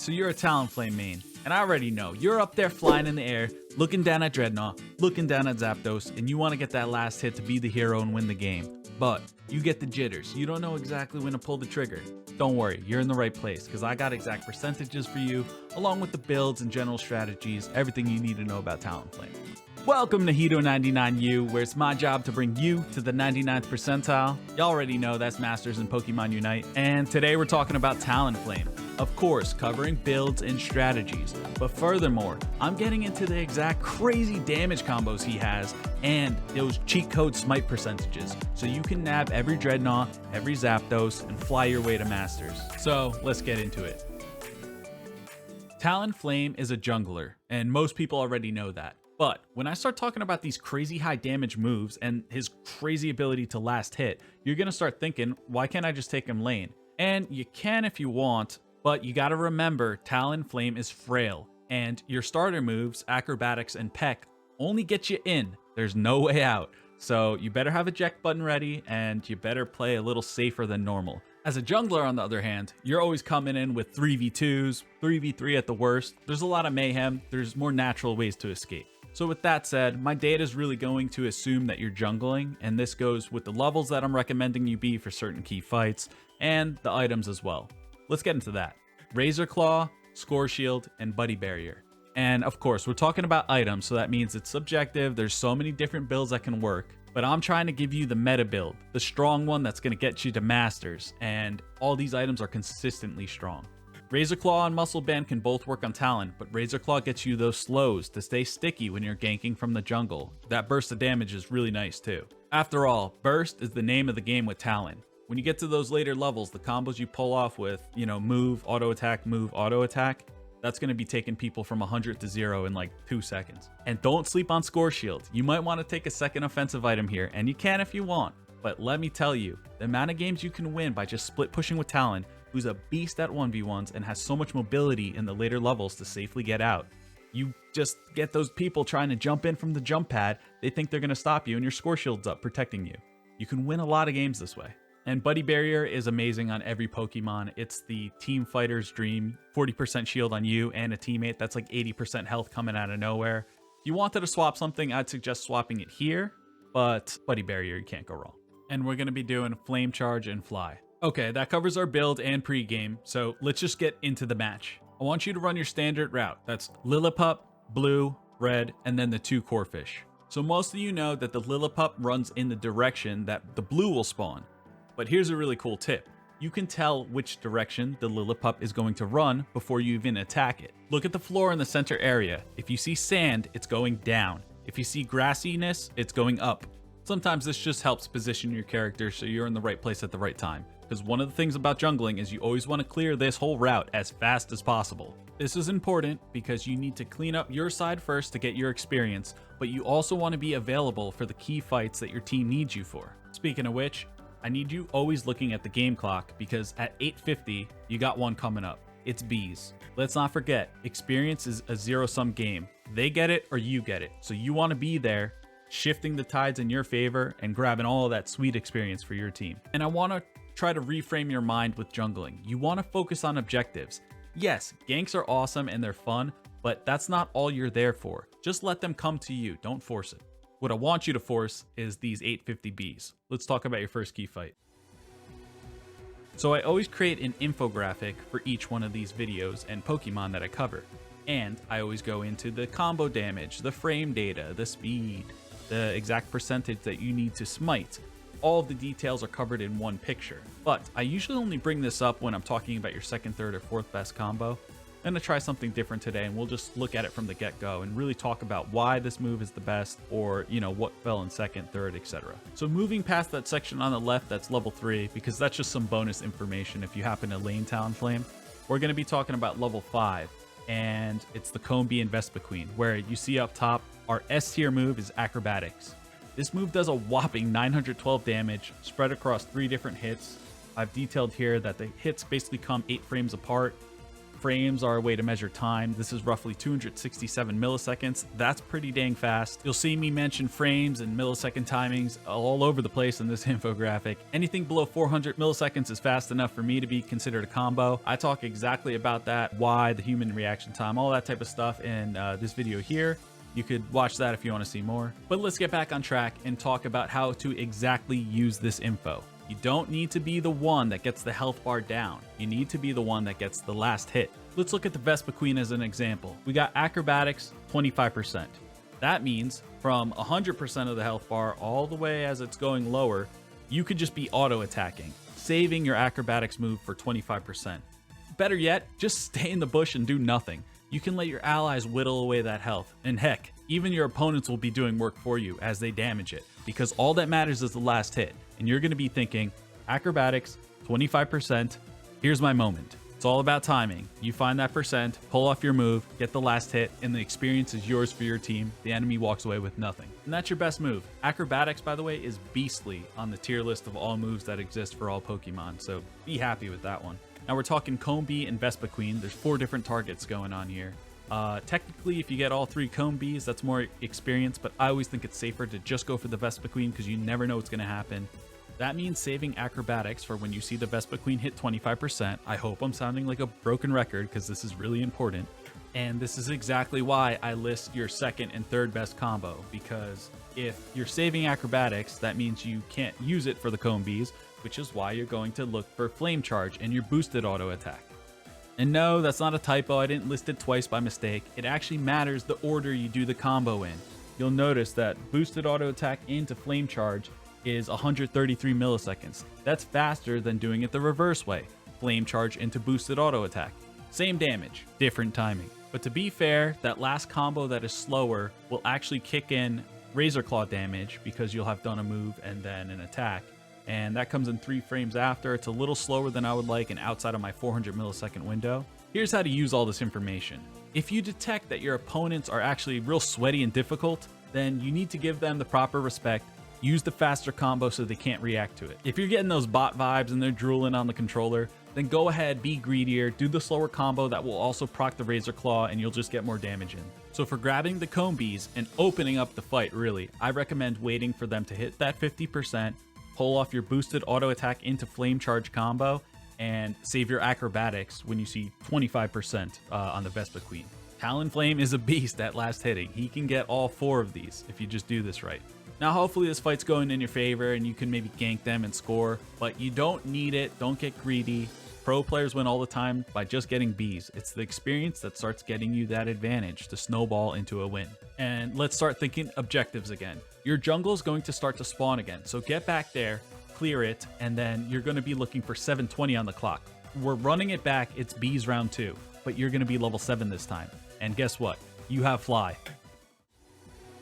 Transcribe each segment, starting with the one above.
So you're a Talonflame main, and I already know, you're up there flying in the air, looking down at Drednaw, looking down at ZAPDOS, and you want to get that last hit to be the hero and win the game. But you get the jitters, you don't know exactly when to pull the trigger. Don't worry, you're in the right place, because I got exact percentages for you, along with the builds and general strategies, everything you need to know about Talonflame. Welcome to Hito99U, where it's my job to bring you to the 99th percentile. Y'all already know that's Masters in Pokemon Unite, and today we're talking about Talonflame. Of course, covering builds and strategies, but furthermore, I'm getting into the exact crazy damage combos he has and those cheat code smite percentages, so you can nab every Drednaw, every ZAPDOS, and fly your way to Masters. So let's get into it. Talonflame is a jungler, and most people already know that. But when I start talking about these crazy high damage moves and his crazy ability to last hit, you're gonna start thinking, why can't I just take him lane? And you can if you want, but you gotta remember Talonflame is frail, and your starter moves, acrobatics and peck, only get you in. There's no way out. So you better have a eject button ready, and you better play a little safer than normal. As a jungler, on the other hand, you're always coming in with 3v2s, 3v3 at the worst. There's a lot of mayhem. There's more natural ways to escape. So with that said, my data is really going to assume that you're jungling, and this goes with the levels that I'm recommending you be for certain key fights, and the items as well. Let's get into that. Razor Claw, Score Shield, and Buddy Barrier. And of course, we're talking about items, so that means it's subjective. There's so many different builds that can work, but I'm trying to give you the meta build, the strong one that's going to get you to Masters, and all these items are consistently strong. Razor Claw and Muscle Band can both work on Talon, but Razor Claw gets you those slows to stay sticky when you're ganking from the jungle. That burst of damage is really nice too. After all, burst is the name of the game with Talon. When you get to those later levels, the combos you pull off with, move, auto attack, that's going to be taking people from 100 to 0 in like 2 seconds. And don't sleep on Score Shield. You might want to take a second offensive item here, and you can if you want. But let me tell you, the amount of games you can win by just split pushing with Talon, who's a beast at 1v1s and has so much mobility in the later levels to safely get out. You just get those people trying to jump in from the jump pad, they think they're going to stop you, and your Score Shield's up protecting you. You can win a lot of games this way. And Buddy Barrier is amazing on every Pokemon. It's the team fighter's dream. 40% shield on you and a teammate. That's like 80% health coming out of nowhere. If you wanted to swap something, I'd suggest swapping it here, but Buddy Barrier, you can't go wrong. And we're going to be doing Flame Charge and Fly. Okay, that covers our build and pregame, so let's just get into the match. I want you to run your standard route. That's Lillipup, Blue, Red, and then the 2 Corphish. So most of you know that the Lillipup runs in the direction that the Blue will spawn. But here's a really cool tip. You can tell which direction the Lillipup is going to run before you even attack it. Look at the floor in the center area. If you see sand, it's going down. If you see grassiness, it's going up. Sometimes this just helps position your character so you're in the right place at the right time. Because one of the things about jungling is you always want to clear this whole route as fast as possible. This is important because you need to clean up your side first to get your experience, but you also want to be available for the key fights that your team needs you for. Speaking of which, I need you always looking at the game clock, because at 8:50, you got one coming up. It's bees. Let's not forget, experience is a zero-sum game. They get it or you get it. So you want to be there, shifting the tides in your favor and grabbing all of that sweet experience for your team. And I want to try to reframe your mind with jungling. You want to focus on objectives. Yes, ganks are awesome and they're fun, but that's not all you're there for. Just let them come to you. Don't force it. What I want you to force is these 850 Bs. Let's talk about your first key fight. So I always create an infographic for each one of these videos and Pokemon that I cover. And I always go into the combo damage, the frame data, the speed, the exact percentage that you need to smite. All of the details are covered in one picture. But I usually only bring this up when I'm talking about your second, third, or fourth best combo. I'm going to try something different today, and we'll just look at it from the get-go and really talk about why this move is the best, or what fell in second, third, etc. So moving past that section on the left, that's level 3, because that's just some bonus information if you happen to lane Talonflame. We're going to be talking about level 5, and it's the Combee and Vespiquen, where you see up top, our S tier move is Acrobatics. This move does a whopping 912 damage spread across 3 different hits. I've detailed here that the hits basically come 8 frames apart. frames are a way to measure time. This is roughly 267 milliseconds. That's pretty dang fast. You'll see me mention frames and millisecond timings all over the place in this infographic. Anything below 400 milliseconds is fast enough for me to be considered a combo. I talk exactly about that, why, the human reaction time, all that type of stuff in this video here. You could watch that if you want to see more. But let's get back on track and talk about how to exactly use this info. You don't need to be the one that gets the health bar down. You need to be the one that gets the last hit. Let's look at the Vespiquen as an example. We got acrobatics, 25%. That means from 100% of the health bar all the way as it's going lower, you could just be auto attacking, saving your acrobatics move for 25%. Better yet, just stay in the bush and do nothing. You can let your allies whittle away that health. And heck, even your opponents will be doing work for you as they damage it, because all that matters is the last hit. And you're going to be thinking, acrobatics, 25%, here's my moment. It's all about timing. You find that percent, pull off your move, get the last hit, and the experience is yours for your team. The enemy walks away with nothing. And that's your best move. Acrobatics, by the way, is beastly on the tier list of all moves that exist for all Pokemon, so be happy with that one. Now we're talking Combee and Vespiquen. There's 4 different targets going on here. Technically, if you get all 3 Combees, that's more experience, but I always think it's safer to just go for the Vespiquen because you never know what's going to happen. That means saving acrobatics for when you see the Vespiquen hit 25%. I hope I'm sounding like a broken record because this is really important. And this is exactly why I list your second and third best combo, because if you're saving acrobatics, that means you can't use it for the Combees, which is why you're going to look for Flame Charge and your boosted auto attack. And no, that's not a typo. I didn't list it twice by mistake. It actually matters the order you do the combo in. You'll notice that boosted auto attack into Flame Charge is 133 milliseconds. That's faster than doing it the reverse way. Flame Charge into boosted auto attack. Same damage, different timing. But to be fair, that last combo that is slower will actually kick in Razor Claw damage because you'll have done a move and then an attack. And that comes in 3 frames after. It's a little slower than I would like and outside of my 400 millisecond window. Here's how to use all this information. If you detect that your opponents are actually real sweaty and difficult, then you need to give them the proper respect. Use the faster combo so they can't react to it. If you're getting those bot vibes and they're drooling on the controller, then go ahead, be greedier, do the slower combo that will also proc the Razor Claw and you'll just get more damage in. So for grabbing the Combees and opening up the fight, really, I recommend waiting for them to hit that 50%, pull off your boosted auto attack into Flame Charge combo, and save your acrobatics when you see 25% on the Vespiquen. Talonflame is a beast at last hitting. He can get all 4 of these if you just do this right. Now hopefully this fight's going in your favor and you can maybe gank them and score, but you don't need it. Don't get greedy. Pro players win all the time by just getting Bs. It's the experience that starts getting you that advantage to snowball into a win. And let's start thinking objectives again. Your jungle is going to start to spawn again, so get back there, clear it, and then you're going to be looking for 720 on the clock. We're running it back. It's Bs round 2, but you're going to be level 7 this time. And guess what? You have Fly.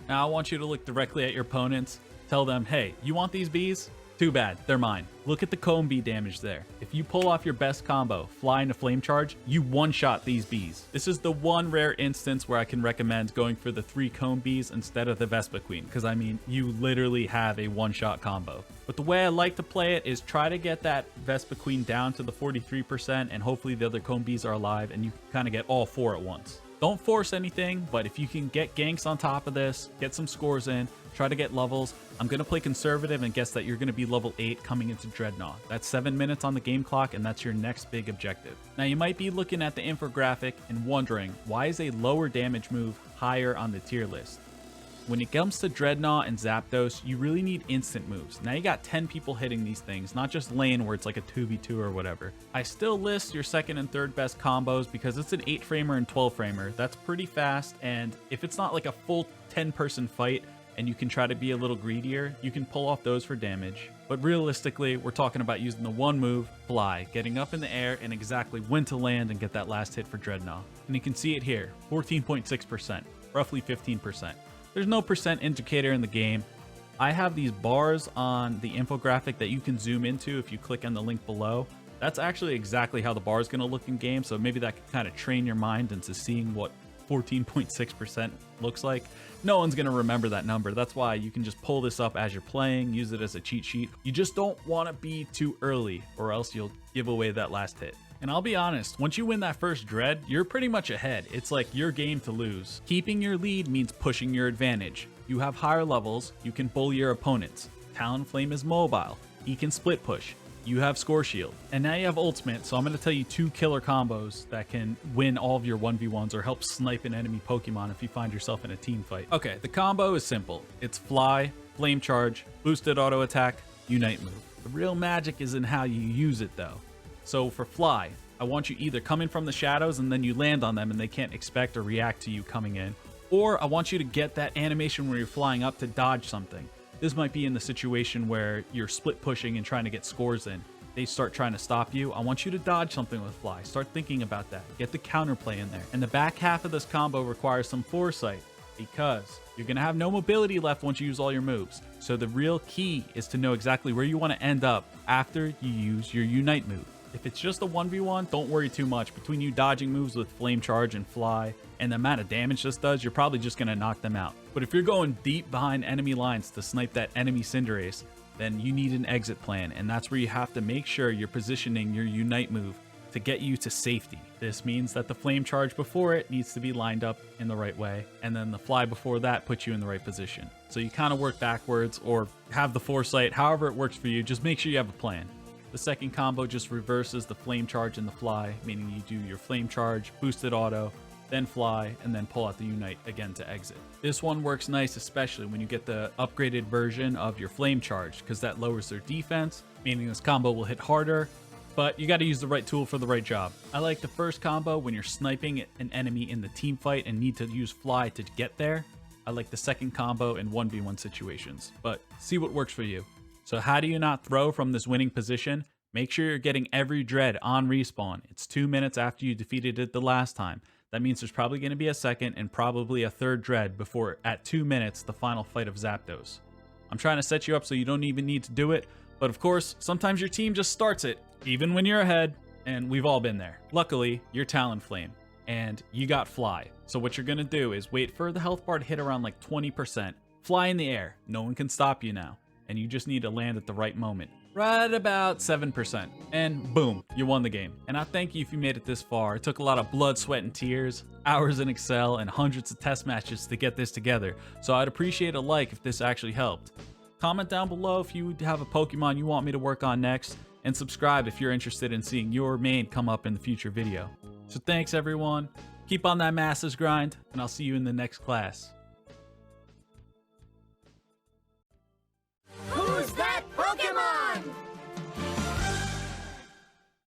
Now I want you to look directly at your opponents. Tell them, hey, you want these Bs? Too bad, they're mine. Look at the Combee damage there. If you pull off your best combo, Fly into Flame Charge, you one-shot these Bs. This is the one rare instance where I can recommend going for the 3 Combees instead of the Vespiquen, because I mean, you literally have a one-shot combo. But the way I like to play it is try to get that Vespiquen down to the 43%, and hopefully the other Combees are alive, and you can kind of get all 4 at once. Don't force anything, but if you can get ganks on top of this, get some scores in, try to get levels. I'm going to play conservative and guess that you're going to be level 8 coming into Drednaw. That's 7 minutes on the game clock, and that's your next big objective. Now you might be looking at the infographic and wondering, why is a lower damage move higher on the tier list? When it comes to Drednaw and ZAPDOS, you really need instant moves. Now you got 10 people hitting these things, not just lane where it's like a 2v2 or whatever. I still list your second and third best combos because it's an 8-framer and 12-framer. That's pretty fast, and if it's not like a full 10-person fight and you can try to be a little greedier, you can pull off those for damage. But realistically, we're talking about using the one move, Fly, getting up in the air and exactly when to land and get that last hit for Drednaw. And you can see it here, 14.6%, roughly 15%. There's no percent indicator in the game. I have these bars on the infographic that you can zoom into if you click on the link below. That's actually exactly how the bar is going to look in game, so maybe that can kind of train your mind into seeing what 14.6% looks like. No one's going to remember that number. That's why you can just pull this up as you're playing, use it as a cheat sheet. You just don't want to be too early or else you'll give away that last hit. And I'll be honest, once you win that first Dread, you're pretty much ahead. It's like your game to lose. Keeping your lead means pushing your advantage. You have higher levels, you can bully your opponents. Talonflame is mobile, he can split push. You have Score Shield. And now you have Ultimate, so I'm going to tell you 2 killer combos that can win all of your 1v1s or help snipe an enemy Pokemon if you find yourself in a team fight. Okay, the combo is simple. It's Fly, Flame Charge, Boosted Auto Attack, Unite move. The real magic is in how you use it though. So for Fly, I want you either coming from the shadows and then you land on them and they can't expect or react to you coming in, or I want you to get that animation where you're flying up to dodge something. This might be in the situation where you're split pushing and trying to get scores in. They start trying to stop you. I want you to dodge something with Fly. Start thinking about that. Get the counterplay in there. And the back half of this combo requires some foresight because you're going to have no mobility left once you use all your moves. So the real key is to know exactly where you want to end up after you use your Unite move. If it's just a 1v1, don't worry too much. Between you dodging moves with Flame Charge and Fly and the amount of damage this does, you're probably just going to knock them out. But if you're going deep behind enemy lines to snipe that enemy Cinderace, then you need an exit plan, and that's where you have to make sure you're positioning your Unite move to get you to safety. This means that the Flame Charge before it needs to be lined up in the right way, and then the Fly before that puts you in the right position. So you kind of work backwards or have the foresight, however it works for you, just make sure you have a plan. The second combo just reverses the Flame Charge and the Fly, meaning you do your Flame Charge, Boosted Auto, then Fly, and then pull out the Unite again to exit. This one works nice, especially when you get the upgraded version of your Flame Charge, because that lowers their defense, meaning this combo will hit harder, but you got to use the right tool for the right job. I like the first combo when you're sniping an enemy in the team fight and need to use Fly to get there. I like the second combo in 1v1 situations, but see what works for you. So how do you not throw from this winning position? Make sure you're getting every Dread on respawn. It's 2 minutes after you defeated it the last time. That means there's probably going to be a second and probably a third Dread before, at 2 minutes, the final fight of ZAPDOS. I'm trying to set you up so you don't even need to do it, but of course, sometimes your team just starts it, even when you're ahead, and we've all been there. Luckily, you're Talonflame, and you got Fly. So what you're going to do is wait for the health bar to hit around like 20%, fly in the air, no one can stop you now, and you just need to land at the right moment. Right about 7%, and boom, you won the game. And I thank you if you made it this far. It took a lot of blood, sweat, and tears, hours in Excel, and hundreds of test matches to get this together, so I'd appreciate a like if this actually helped. Comment down below if you have a Pokemon you want me to work on next, and subscribe if you're interested in seeing your main come up in the future video. So thanks everyone, keep on that Masters grind, and I'll see you in the next class.